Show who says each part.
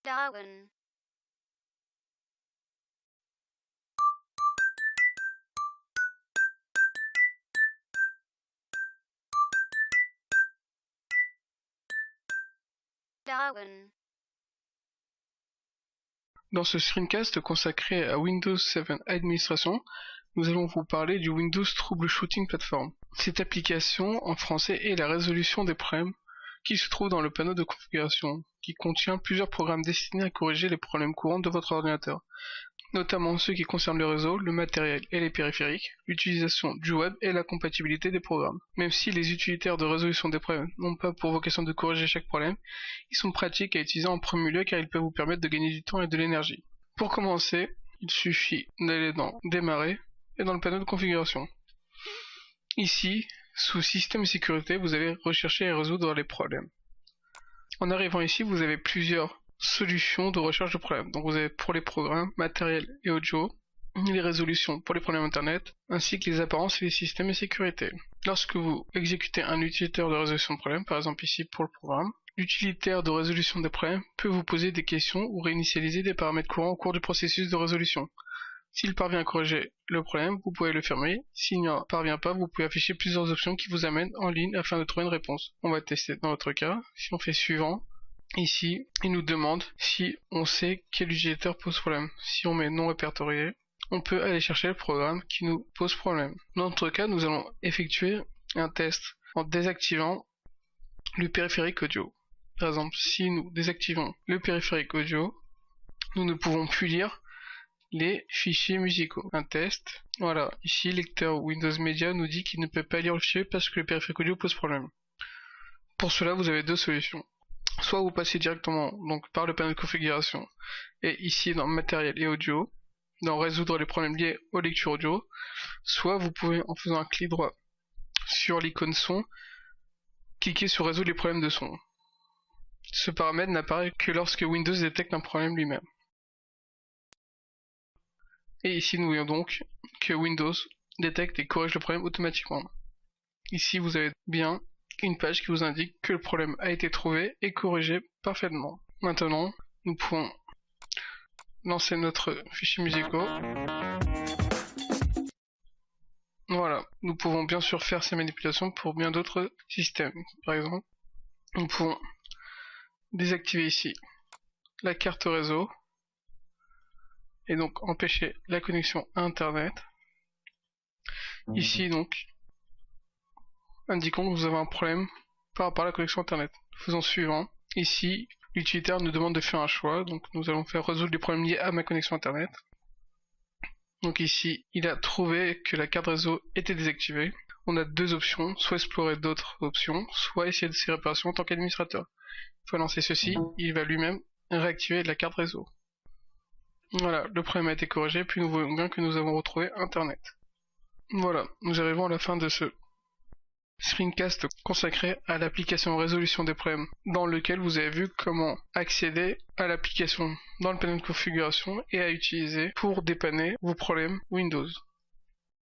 Speaker 1: Darwin. Darwin.
Speaker 2: Dans ce screencast consacré à Windows 7 Administration, nous allons vous parler du Windows Troubleshooting Platform. Cette application, en français, est la résolution des problèmes qui se trouve dans le panneau de configuration, qui contient plusieurs programmes destinés à corriger les problèmes courants de votre ordinateur, notamment ceux qui concernent le réseau, le matériel et les périphériques, l'utilisation du web et la compatibilité des programmes. Même si les utilitaires de résolution des problèmes n'ont pas pour vocation de corriger chaque problème, ils sont pratiques à utiliser en premier lieu car ils peuvent vous permettre de gagner du temps et de l'énergie. Pour commencer, il suffit d'aller dans Démarrer et dans le panneau de configuration. Ici, sous Système et Sécurité, vous allez rechercher et résoudre les problèmes. En arrivant ici, vous avez plusieurs solutions de recherche de problèmes. Donc vous avez pour les programmes, matériel et audio, les résolutions pour les problèmes internet, ainsi que les apparences et les systèmes et sécurité. Lorsque vous exécutez un utilitaire de résolution de problèmes, par exemple ici pour le programme, l'utilitaire de résolution des problèmes peut vous poser des questions ou réinitialiser des paramètres courants au cours du processus de résolution. S'il parvient à corriger le problème, vous pouvez le fermer. S'il n'y parvient pas, vous pouvez afficher plusieurs options qui vous amènent en ligne afin de trouver une réponse. On va tester dans notre cas. Si on fait suivant, ici, il nous demande si on sait quel utilitaire pose problème. Si on met non répertorié, on peut aller chercher le programme qui nous pose problème. Dans notre cas, nous allons effectuer un test en désactivant le périphérique audio. Par exemple, si nous désactivons le périphérique audio, nous ne pouvons plus lire les fichiers musicaux. Un test. Voilà, ici, lecteur Windows Media nous dit qu'il ne peut pas lire le fichier parce que le périphérique audio pose problème. Pour cela, vous avez deux solutions. Soit vous passez directement donc par le panneau de configuration et ici dans matériel et audio, dans résoudre les problèmes liés aux lectures audio, soit vous pouvez en faisant un clic droit sur l'icône son, cliquer sur résoudre les problèmes de son. Ce paramètre n'apparaît que lorsque Windows détecte un problème lui-même. Et ici nous voyons donc que Windows détecte et corrige le problème automatiquement. Ici vous avez bien une page qui vous indique que le problème a été trouvé et corrigé parfaitement. Maintenant, nous pouvons lancer notre fichier musicaux. Voilà, nous pouvons bien sûr faire ces manipulations pour bien d'autres systèmes. Par exemple, nous pouvons désactiver ici la carte réseau et donc empêcher la connexion à Internet. Ici donc, indiquons que nous avons un problème par rapport à la connexion Internet. Faisons suivant. Ici, l'utilitaire nous demande de faire un choix, donc nous allons faire résoudre les problèmes liés à ma connexion Internet. Donc ici, il a trouvé que la carte réseau était désactivée. On a deux options, soit explorer d'autres options, soit essayer de ses réparations en tant qu'administrateur. Il faut lancer ceci, il va lui-même réactiver la carte réseau. Voilà, le problème a été corrigé, puis nous voyons bien que nous avons retrouvé Internet. Voilà, nous arrivons à la fin de ce screencast consacré à l'application résolution des problèmes, dans lequel vous avez vu comment accéder à l'application dans le panneau de configuration et à utiliser pour dépanner vos problèmes Windows.